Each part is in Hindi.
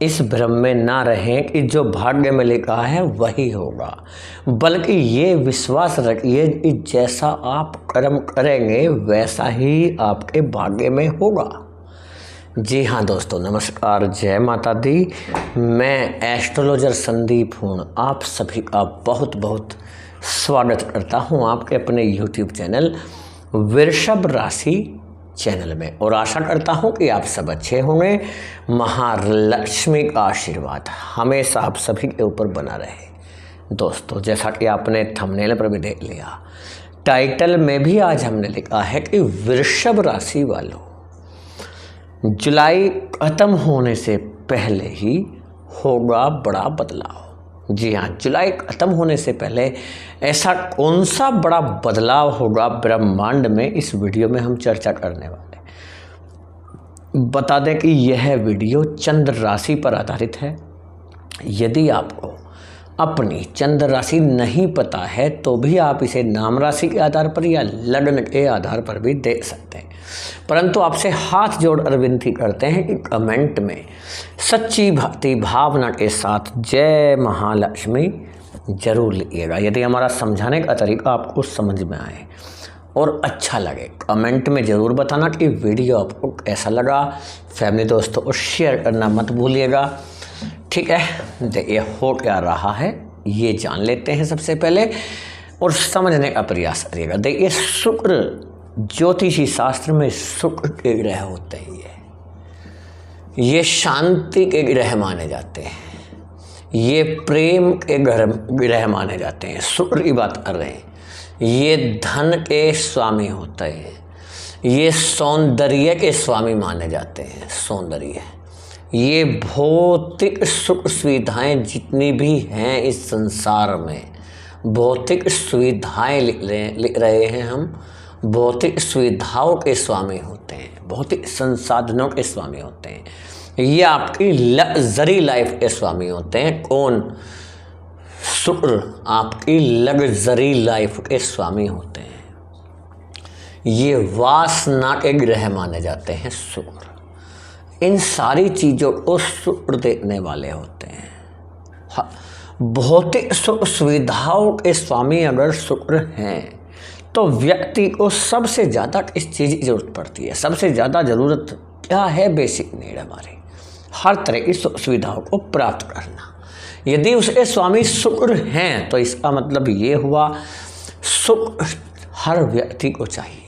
इस भ्रम में ना रहें कि जो भाग्य में लिखा है वही होगा, बल्कि ये विश्वास रखिए कि जैसा आप कर्म करेंगे वैसा ही आपके भाग्य में होगा। जी हाँ दोस्तों, नमस्कार, जय माता दी। मैं एस्ट्रोलॉजर संदीप हूँ, आप सभी का बहुत बहुत स्वागत करता हूँ आपके अपने YouTube चैनल वृषभ राशि चैनल में, और आशा करता हूँ कि आप सब अच्छे होंगे। महालक्ष्मी का आशीर्वाद हमेशा आप सभी के ऊपर बना रहे। दोस्तों, जैसा कि आपने थंबनेल पर भी देख लिया, टाइटल में भी आज हमने लिखा है कि वृषभ राशि वालों, जुलाई खत्म होने से पहले ही होगा बड़ा बदलाव। जी हाँ, जुलाई खत्म होने से पहले ऐसा कौन सा बड़ा बदलाव होगा ब्रह्मांड में, इस वीडियो में हम चर्चा करने वाले। बता दें कि यह वीडियो चंद्र राशि पर आधारित है। यदि आपको अपनी चंद्र राशि नहीं पता है तो भी आप इसे नाम राशि के आधार पर या लग्न के आधार पर भी देख सकते हैं, परंतु आपसे हाथ जोड़कर विनती करते हैं कि कमेंट में सच्ची भक्ति भावना के साथ जय महालक्ष्मी जरूर लिखिएगा। यदि हमारा समझाने का तरीका आपको समझ में आए और अच्छा लगे, कमेंट में ज़रूर बताना कि वीडियो आपको कैसा लगा। फैमिली दोस्तों को शेयर करना मत भूलिएगा। ठीक है, देखिए हो क्या रहा है ये जान लेते हैं सबसे पहले और समझने का प्रयास करिएगा। देखिए, शुक्र ज्योतिषी शास्त्र में शुक्र के ग्रह होते हैं। ये शांति के ग्रह माने जाते हैं, ये प्रेम के ग्रह माने जाते हैं। शुक्र की बात कर रहे हैं, ये धन के स्वामी होते हैं, ये सौंदर्य के स्वामी माने जाते हैं। सौंदर्य, ये भौतिक सुख सुविधाएं जितनी भी हैं इस संसार में, भौतिक सुविधाएं लिख रहे हैं हम, भौतिक सुविधाओं के स्वामी होते हैं, भौतिक संसाधनों के स्वामी होते हैं। ये आपकी लग्जरी लाइफ के स्वामी होते हैं। कौन? शुक्र आपकी लग्जरी लाइफ के स्वामी होते हैं। ये वासना के ग्रह माने जाते हैं शुक्र। इन सारी चीज़ों को शुक्र देखने वाले होते हैं। भौतिक सुख सुविधाओं के स्वामी अगर शुक्र हैं तो व्यक्ति को सबसे ज़्यादा किस चीज़ की ज़रूरत पड़ती है? सबसे ज़्यादा ज़रूरत क्या है? बेसिक नीड हमारी, हर तरह की सुख सुविधाओं को प्राप्त करना। यदि उसके स्वामी शुक्र हैं तो इसका मतलब ये हुआ, सुख हर व्यक्ति को चाहिए,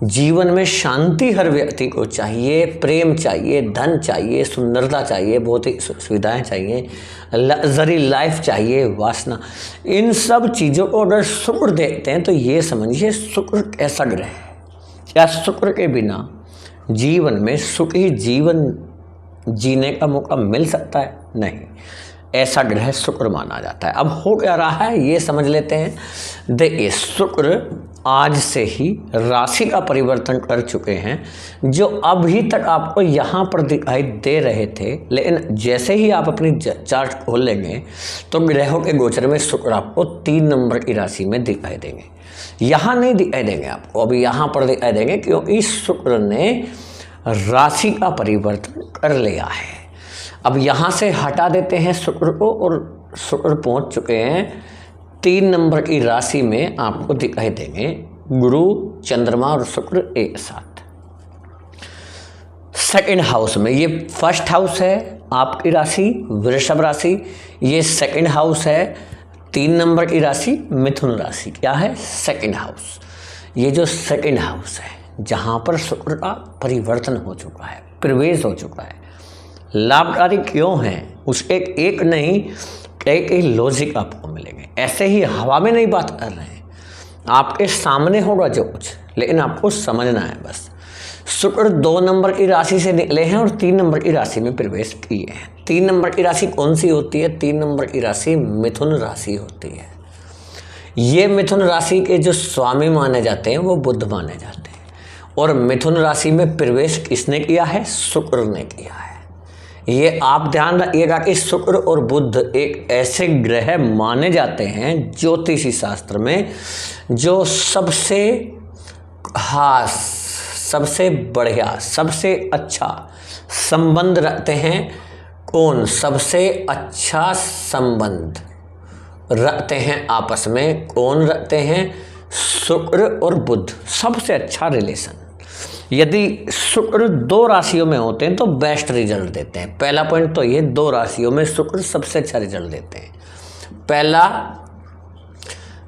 जीवन में शांति हर व्यक्ति को चाहिए, प्रेम चाहिए, धन चाहिए, सुंदरता चाहिए, भौतिक सुविधाएं चाहिए, लग्जरी लाइफ चाहिए, वासना। इन सब चीज़ों को अगर शुक्र देखते हैं तो ये समझिए शुक्र कैसा ग्रह है। क्या शुक्र के बिना जीवन में सुखी जीवन जीने का मौका मिल सकता है? नहीं, ऐसा ग्रह शुक्र माना जाता है। अब हो क्या रहा है ये समझ लेते हैं। देखिए, शुक्र आज से ही राशि का परिवर्तन कर चुके हैं, जो अभी तक आपको यहाँ पर दिखाई दे रहे थे, लेकिन जैसे ही आप अपनी चार्ट खोल लेंगे तो ग्रहों के गोचर में शुक्र आपको 3 नंबर की राशि में दिखाई देंगे। यहाँ नहीं दिखाई देंगे आपको, अभी यहाँ पर दिखाई देंगे, क्योंकि शुक्र ने राशि का परिवर्तन कर लिया है। अब यहाँ से हटा देते हैं शुक्र को, और शुक्र पहुँच चुके हैं 3 नंबर की राशि में, आपको दिखाई देंगे गुरु, चंद्रमा और शुक्र एक साथ। सेकंड हाउस में, ये फर्स्ट हाउस है आपकी राशि वृषभ राशि, ये सेकंड हाउस है 3 नंबर की राशि मिथुन राशि। क्या है? Second house. ये जो सेकंड हाउस है जहाँ पर शुक्र का परिवर्तन हो चुका है, प्रवेश हो चुका है, लाभकारी क्यों है उसके एक नहीं कई लॉजिक आपको मिलेंगे। ऐसे ही हवा में नहीं बात कर रहे हैं, आपके सामने होगा जो कुछ, लेकिन आपको समझना है बस। शुक्र 2 नंबर की राशि से निकले हैं और 3 नंबर की राशि में प्रवेश किए हैं। 3 नंबर की राशि कौन सी होती है? 3 नंबर की राशि मिथुन राशि होती है। ये मिथुन राशि के जो स्वामी माने जाते हैं वो बुध माने जाते हैं, और मिथुन राशि में प्रवेश किसने किया है? शुक्र ने किया है। ये आप ध्यान रखिएगा कि शुक्र और बुध एक ऐसे ग्रह माने जाते हैं ज्योतिषी शास्त्र में जो सबसे खास, सबसे बढ़िया, सबसे अच्छा संबंध रखते हैं कौन सबसे अच्छा संबंध रखते हैं आपस में? कौन रखते हैं? शुक्र और बुध, सबसे अच्छा रिलेशन। यदि शुक्र 2 राशियों में होते हैं तो बेस्ट रिजल्ट देते हैं। पहला पॉइंट तो ये, 2 राशियों में शुक्र सबसे अच्छा रिजल्ट देते हैं। पहला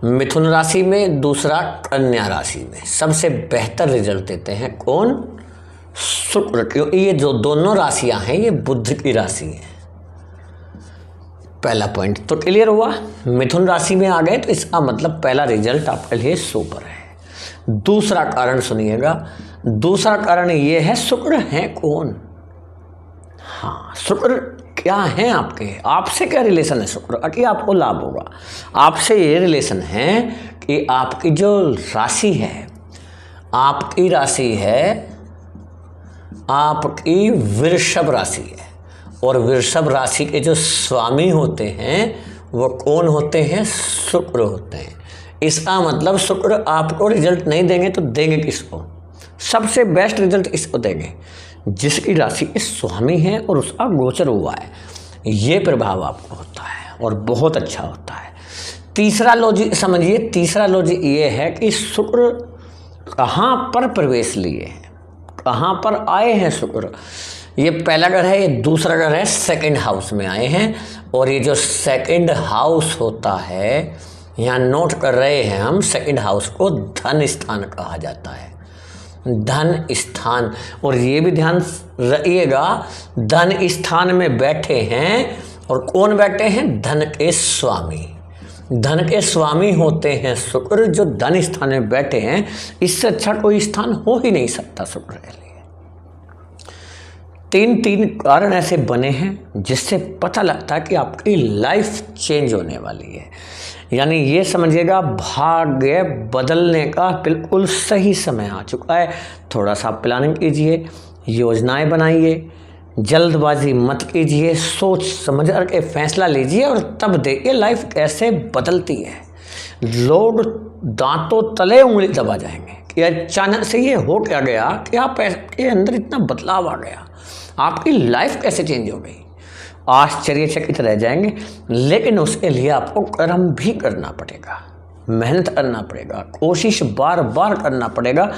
मिथुन राशि में, दूसरा कन्या राशि में सबसे बेहतर रिजल्ट देते हैं। कौन? शुक्र, क्योंकि ये जो दोनों राशियां हैं ये बुध की राशि है। पहला पॉइंट तो क्लियर हुआ। मिथुन राशि में आ गए तो इसका मतलब पहला रिजल्ट आपके लिए सुपर है। दूसरा कारण सुनिएगा, दूसरा कारण ये है, शुक्र है कौन? हाँ, शुक्र क्या है आपके, आपसे क्या रिलेशन है शुक्र कि आपको लाभ होगा? आपसे ये रिलेशन है कि आपकी जो राशि है, आपकी राशि है, आपकी वृषभ राशि है, और वृषभ राशि के जो स्वामी होते हैं वो कौन होते हैं? शुक्र होते हैं। इसका मतलब शुक्र आपको रिजल्ट नहीं देंगे तो देंगे किसको? सबसे बेस्ट रिजल्ट इसको देंगे जिसकी राशि के स्वामी है और उसका गोचर हुआ है। ये प्रभाव आपको होता है और बहुत अच्छा होता है। तीसरा लॉजिक समझिए, तीसरा लॉजिक ये है कि शुक्र कहाँ पर प्रवेश लिए हैं, कहाँ पर आए हैं शुक्र। ये पहला घर है, ये दूसरा घर है, सेकंड हाउस में आए हैं। और ये जो सेकंड हाउस होता है, यहाँ नोट कर रहे हैं हम, सेकंड हाउस को धन स्थान कहा जाता है, धन स्थान। और ये भी ध्यान रखिएगा, धन स्थान में बैठे हैं और कौन बैठे हैं? धन के स्वामी। धन के स्वामी होते हैं शुक्र, जो धन स्थान में बैठे हैं। इससे अच्छा कोई स्थान हो ही नहीं सकता शुक्र के लिए। 3 कारण ऐसे बने हैं जिससे पता लगता है कि आपकी लाइफ चेंज होने वाली है। यानी ये समझिएगा, भाग्य बदलने का बिल्कुल सही समय आ चुका है। थोड़ा सा प्लानिंग कीजिए, योजनाएं बनाइए, जल्दबाजी मत कीजिए, सोच समझ करके फैसला लीजिए और तब देखिए लाइफ कैसे बदलती है। लोग दांतों तले उंगली दबा जाएंगे कि अचानक से ये हो क्या गया कि आपके अंदर इतना बदलाव आ गया, आपकी लाइफ कैसे चेंज हो गई। आश्चर्यचकित रह जाएंगे। लेकिन उसके लिए आपको कर्म भी करना पड़ेगा, मेहनत करना पड़ेगा, कोशिश बार बार करना पड़ेगा।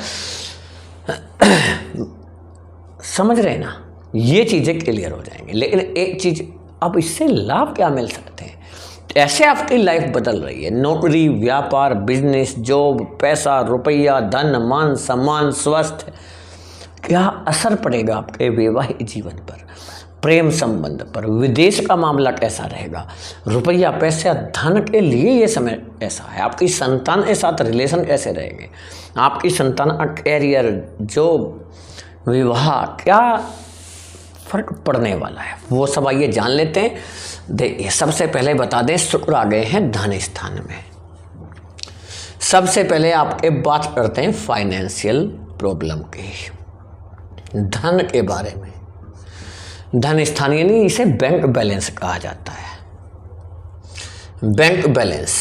समझ रहे ना, ये चीज़ें क्लियर हो जाएंगी। लेकिन एक चीज़, अब इससे लाभ क्या मिल सकते हैं? ऐसे आपकी लाइफ बदल रही है, नौकरी, व्यापार, बिजनेस, जॉब, पैसा, रुपया, धन, मान, सम्मान, स्वास्थ्य, क्या असर पड़ेगा आपके वैवाहिक जीवन पर, प्रेम संबंध पर, विदेश का मामला कैसा रहेगा, रुपया, पैसा, धन के लिए ये समय ऐसा है। आपकी संतान के साथ रिलेशन कैसे रहेंगे, आपकी संतान का कैरियर, जॉब, विवाह, क्या फर्क पड़ने वाला है, वो सब आइए जान लेते हैं। देखिए, सबसे पहले बता दें, शुक्र आ गए हैं धन स्थान में। सबसे पहले आपके बात करते हैं फाइनेंशियल प्रॉब्लम की, धन के बारे में। धन स्थान यानी इसे बैंक बैलेंस कहा जाता है। बैंक बैलेंस,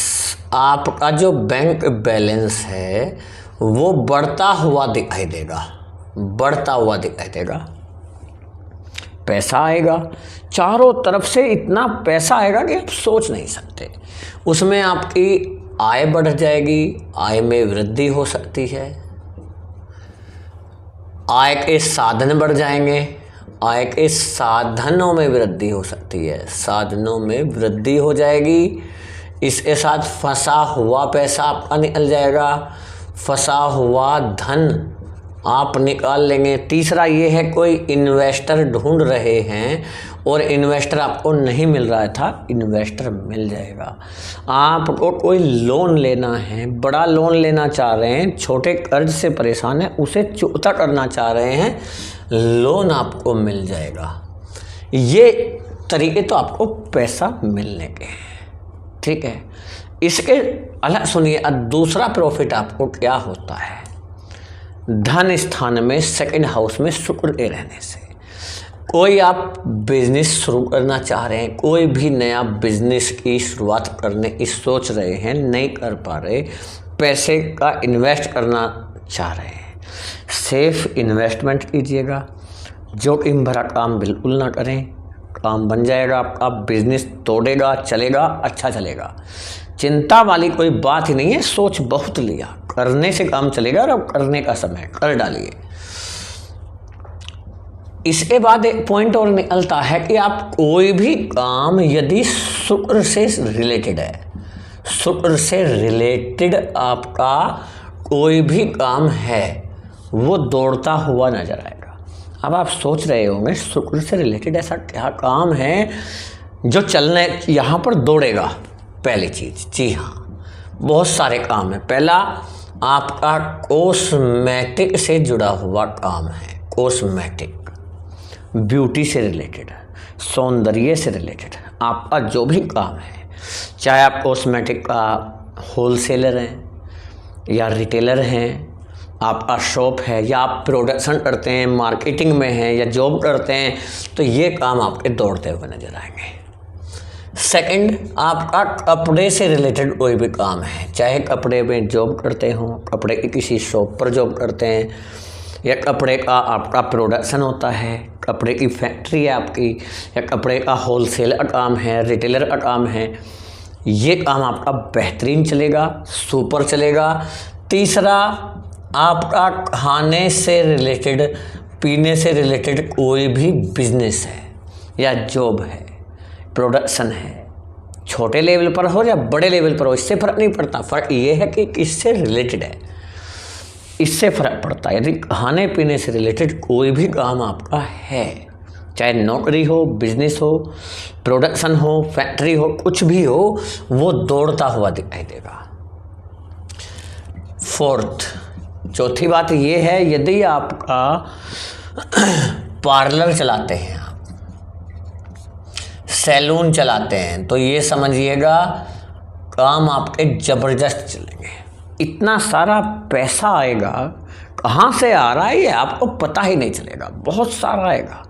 आपका जो बैंक बैलेंस है वो बढ़ता हुआ दिखाई देगा, बढ़ता हुआ दिखाई देगा। पैसा आएगा, चारों तरफ से इतना पैसा आएगा कि आप सोच नहीं सकते। उसमें आपकी आय बढ़ जाएगी, आय में वृद्धि हो सकती है, आय के साधन बढ़ जाएंगे, आय के साधनों में वृद्धि हो सकती है, साधनों में वृद्धि हो जाएगी। इसके साथ फंसा हुआ पैसा आपका निकल जाएगा, फंसा हुआ धन आप निकाल लेंगे। तीसरा ये है, कोई इन्वेस्टर ढूंढ रहे हैं और इन्वेस्टर आपको नहीं मिल रहा था, इन्वेस्टर मिल जाएगा। आपको कोई लोन लेना है, बड़ा लोन लेना चाह रहे हैं, छोटे कर्ज से परेशान है, उसे चुकता करना चाह रहे हैं, लोन आपको मिल जाएगा। ये तरीके तो आपको पैसा मिलने के हैं, ठीक है। इसके अलग सुनिए, दूसरा प्रॉफिट आपको क्या होता है, धन स्थान में सेकंड हाउस में शुक्र के रहने से। कोई आप बिजनेस शुरू करना चाह रहे हैं, कोई भी नया बिजनेस की शुरुआत करने की सोच रहे हैं, नहीं कर पा रहे, पैसे का इन्वेस्ट करना चाह रहे हैं, सेफ इन्वेस्टमेंट कीजिएगा, जोखिम भरा काम बिल्कुल ना करें, काम बन जाएगा आपका, बिजनेस तोड़ेगा, चलेगा, अच्छा चलेगा। चिंता वाली कोई बात ही नहीं है, सोच बहुत लिया, करने से काम चलेगा और अब करने का समय, कर डालिए। इसके बाद एक पॉइंट और निकलता है कि आप कोई भी काम यदि शुक्र से रिलेटेड है, शुक्र से रिलेटेड आपका कोई भी काम है, वो दौड़ता हुआ नजर आएगा। अब आप सोच रहे होंगे शुक्र से रिलेटेड ऐसा क्या काम है जो चलने यहाँ पर दौड़ेगा। पहली चीज, जी हाँ, बहुत सारे काम है। पहला आपका कॉस्मेटिक से जुड़ा हुआ काम है। कॉस्मेटिक ब्यूटी से रिलेटेड, सौंदर्य से रिलेटेड आपका जो भी काम है, चाहे आप कॉस्मेटिक का होलसेलर हैं या रिटेलर हैं, आपका शॉप है या आप प्रोडक्शन करते हैं, मार्केटिंग में हैं या जॉब करते हैं, तो ये काम आपके दौड़ते हुए नजर आएंगे। सेकंड, आपका कपड़े से रिलेटेड कोई भी काम है, चाहे कपड़े में जॉब करते हो, कपड़े की किसी शॉप पर जॉब करते हैं, या कपड़े का आपका प्रोडक्शन होता है, कपड़े की फैक्ट्री है आपकी, या कपड़े का होलसेल का काम है, रिटेलर का काम है, ये काम आपका बेहतरीन चलेगा, सुपर चलेगा। तीसरा, आपका खाने से रिलेटेड, पीने से रिलेटेड कोई भी बिजनेस है या जॉब है, प्रोडक्शन है, छोटे लेवल पर हो या बड़े लेवल पर हो, इससे फ़र्क नहीं पड़ता। फ़र्क ये है कि किससे रिलेटेड है, इससे फ़र्क पड़ता है। यदि खाने पीने से रिलेटेड कोई भी काम आपका है, चाहे नौकरी हो, बिजनेस हो, प्रोडक्शन हो, फैक्ट्री हो, कुछ भी हो, वो दौड़ता हुआ दिखाई देगा। फोर्थ, चौथी बात ये है, यदि आपका पार्लर चलाते हैं, आप सैलून चलाते हैं, तो ये समझिएगा काम आपके ज़बरदस्त चलेंगे। इतना सारा पैसा आएगा, कहाँ से आ रहा है ये आपको पता ही नहीं चलेगा, बहुत सारा आएगा।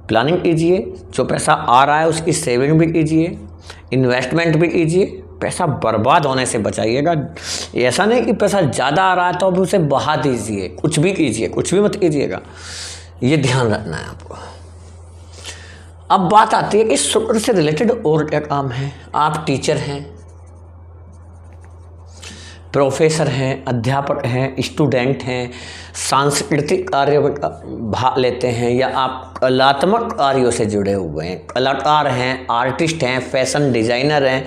प्लानिंग कीजिए, जो पैसा आ रहा है उसकी सेविंग भी कीजिए, इन्वेस्टमेंट भी कीजिए, पैसा बर्बाद होने से बचाइएगा। ऐसा नहीं कि पैसा ज़्यादा आ रहा है तो अब उसे बहा दीजिए, कुछ भी कीजिए, कुछ भी मत कीजिएगा, ये ध्यान रखना है आपको। अब बात आती है कि शुक्र से रिलेटेड और क्या काम है। आप टीचर हैं, प्रोफेसर हैं, अध्यापक हैं, स्टूडेंट हैं, सांस्कृतिक कार्य में भाग लेते हैं, या आप कलात्मक कार्यों से जुड़े हुए हैं, कलाकार हैं, आर्टिस्ट हैं, फैशन डिज़ाइनर हैं,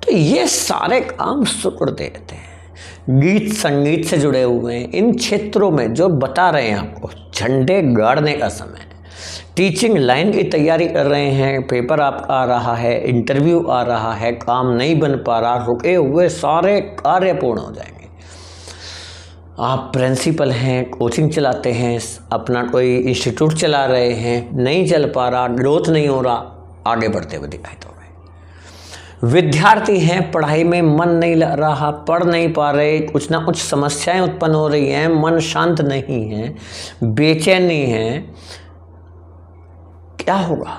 तो ये सारे काम शुक्र देते हैं। गीत संगीत से जुड़े हुए हैं, इन क्षेत्रों में जो बता रहे हैं आपको, झंडे गाड़ने का समय, टीचिंग लाइन की तैयारी कर रहे हैं, पेपर आपका आ रहा है, इंटरव्यू आ रहा है, काम नहीं बन पा रहा, रुके हुए सारे कार्य पूर्ण हो जाएंगे। आप प्रिंसिपल हैं, कोचिंग चलाते हैं, अपना कोई इंस्टीट्यूट चला रहे हैं, नहीं चल पा रहा, ग्रोथ नहीं हो रहा, आगे बढ़ते हुए दिखाई दोगे। विद्यार्थी हैं, पढ़ाई में मन नहीं लग रहा, पढ़ नहीं पा रहे, कुछ ना कुछ समस्याएं उत्पन्न हो रही हैं, मन शांत नहीं है, बेचैनी है, क्या होगा?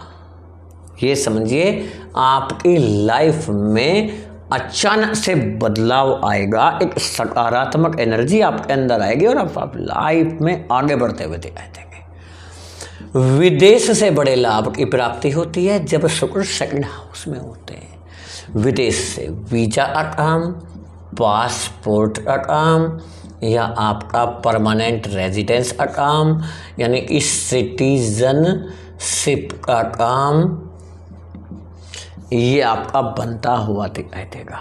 ये समझिए आपकी लाइफ में अचानक से बदलाव आएगा, एक सकारात्मक एनर्जी आपके अंदर आएगी और आप लाइफ में आगे बढ़ते हुए दिखाई देंगे। विदेश से बड़े लाभ की प्राप्ति होती है जब शुक्र सेकंड हाउस में होते हैं। विदेश से वीजा का काम, पासपोर्ट का काम, या आपका परमानेंट रेजिडेंस का काम, यानी कि सिटीजनशिप का काम, ये आपका बनता हुआ दिखाई देगा।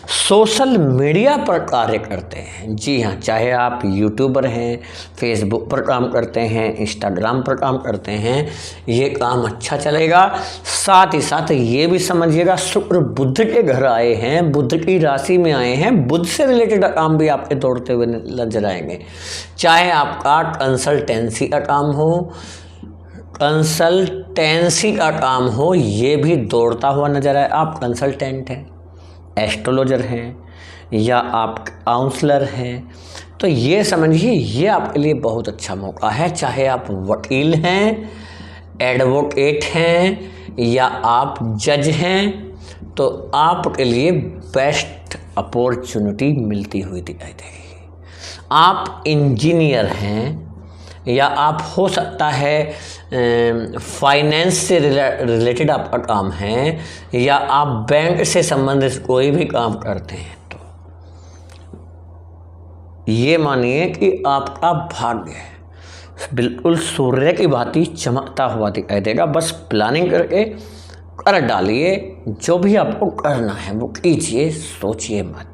सोशल मीडिया पर कार्य करते हैं, जी हाँ, चाहे आप यूट्यूबर हैं, फेसबुक पर काम करते हैं, इंस्टाग्राम पर काम करते हैं, ये काम अच्छा चलेगा। साथ ही साथ ये भी समझिएगा शुक्र बुध के घर आए हैं, बुध की राशि में आए हैं, बुध से रिलेटेड काम भी आपके दौड़ते हुए नजर आएंगे। चाहे आपका कंसल्टेंसी का काम हो, कंसल्टेंसी का काम हो, ये भी दौड़ता हुआ नजर आए। आप कंसल्टेंट हैं, एस्ट्रोलॉजर हैं, या आप काउंसलर हैं, तो ये समझिए ये आपके लिए बहुत अच्छा मौका है। चाहे आप वकील हैं, एडवोकेट हैं, या आप जज हैं, तो आपके लिए बेस्ट अपॉर्चुनिटी मिलती हुई दिखाई देगी। आप इंजीनियर हैं, या आप हो सकता है फाइनेंस से रिलेटेड आपका काम है, या आप बैंक से संबंधित कोई भी काम करते हैं, तो ये मानिए कि आपका भाग्य बिल्कुल सूर्य की भांति चमकता हुआ दिखाई देगा। बस प्लानिंग करके कर डालिए, जो भी आपको करना है वो कीजिए, सोचिए मत,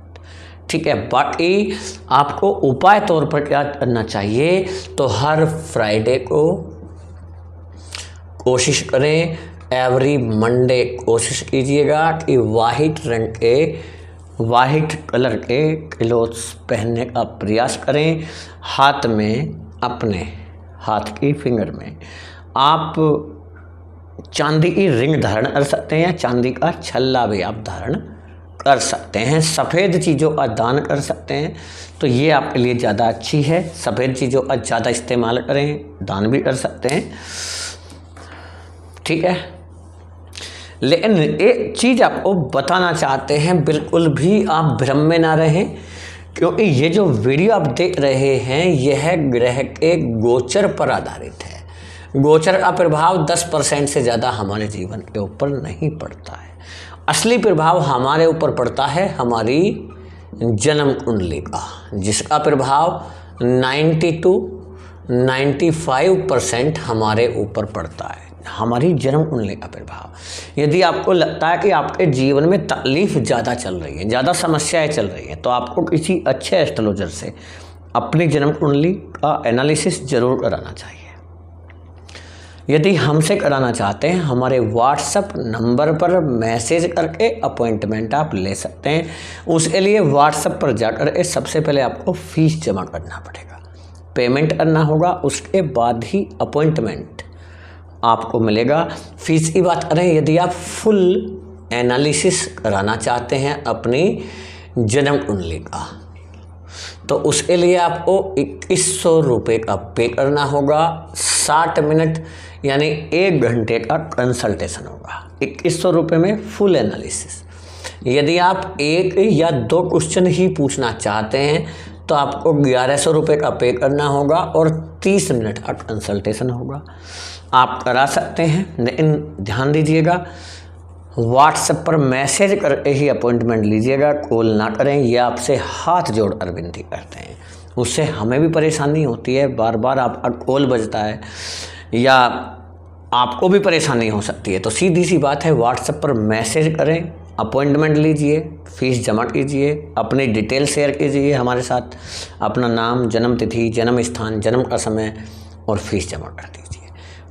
ठीक है। बाकी आपको उपाय तौर पर क्या करना चाहिए, तो हर फ्राइडे को कोशिश करें, एवरी मंडे कोशिश कीजिएगा कि वाइट कलर के क्लोथ्स पहनने का प्रयास करें। हाथ में, अपने हाथ की फिंगर में आप चांदी की रिंग धारण कर सकते हैं, चांदी का छल्ला भी आप धारण कर सकते हैं। सफ़ेद चीज़ों का दान कर सकते हैं, तो ये आपके लिए ज़्यादा अच्छी है। सफ़ेद चीज़ों का ज़्यादा इस्तेमाल करें, दान भी कर सकते हैं, ठीक है। लेकिन एक चीज़ आपको बताना चाहते हैं, बिल्कुल भी आप भ्रम में ना रहें, क्योंकि ये जो वीडियो आप देख रहे हैं यह ग्रह के गोचर पर आधारित है। गोचर का प्रभाव 10% से ज़्यादा हमारे जीवन के ऊपर नहीं पड़ता है। असली प्रभाव हमारे ऊपर पड़ता है हमारी जन्म कुंडली का, जिसका प्रभाव 95% हमारे ऊपर पड़ता है, हमारी जन्म कुंडली का प्रभाव। यदि आपको लगता है कि आपके जीवन में तकलीफ ज़्यादा चल रही है, ज़्यादा समस्याएं चल रही हैं, तो आपको किसी अच्छे एस्ट्रोलॉजर से अपनी जन्म कुंडली का एनालिसिस जरूर कराना चाहिए। यदि हमसे कराना चाहते हैं, हमारे व्हाट्सएप नंबर पर मैसेज करके अपॉइंटमेंट आप ले सकते हैं। उसके लिए व्हाट्सएप पर जाकर सबसे पहले आपको फीस जमा करना पड़ेगा, पेमेंट करना होगा, उसके बाद ही अपॉइंटमेंट आपको मिलेगा। फीस की बात करें, यदि आप फुल एनालिसिस कराना चाहते हैं अपनी जन्म कुंडली का, तो उसके लिए आपको 2100 रुपये का पे करना होगा। 60 मिनट यानी 1 घंटे का कंसल्टेशन होगा। 2100 रुपये में फुल एनालिसिस। यदि आप 1 या 2 क्वेश्चन ही पूछना चाहते हैं तो आपको 1100 रुपये का पे करना होगा और 30 मिनट का कंसल्टेशन होगा। आप करा सकते हैं, लेकिन ध्यान दीजिएगा व्हाट्सएप पर मैसेज करके ही अपॉइंटमेंट लीजिएगा, कॉल ना करें। ये आपसे हाथ जोड़कर विनती करते हैं, उससे हमें भी परेशानी होती है, बार बार आपका कॉल बजता है या आपको भी परेशानी हो सकती है। तो सीधी सी बात है, व्हाट्सएप पर मैसेज करें, अपॉइंटमेंट लीजिए, फीस जमा कीजिए, अपनी डिटेल शेयर कीजिए हमारे साथ, अपना नाम, जन्म तिथि, जन्म स्थान, जन्म का समय और फीस जमा कर दीजिए।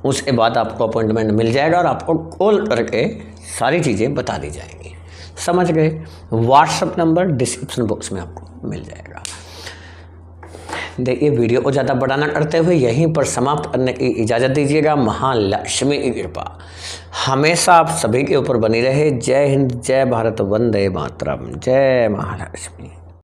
उसके बाद आपको अपॉइंटमेंट मिल जाएगा और आपको कॉल करके सारी चीज़ें बता दी जाएंगी। समझ गए? व्हाट्सएप नंबर डिस्क्रिप्शन बॉक्स में आपको मिल जाएगा। देखिए, वीडियो को ज़्यादा बड़ा ना करते हुए यहीं पर समाप्त करने की इजाज़त दीजिएगा। महालक्ष्मी की कृपा हमेशा आप सभी के ऊपर बनी रहे। जय हिंद, जय भारत, वंदे मातरम, जय महालक्ष्मी।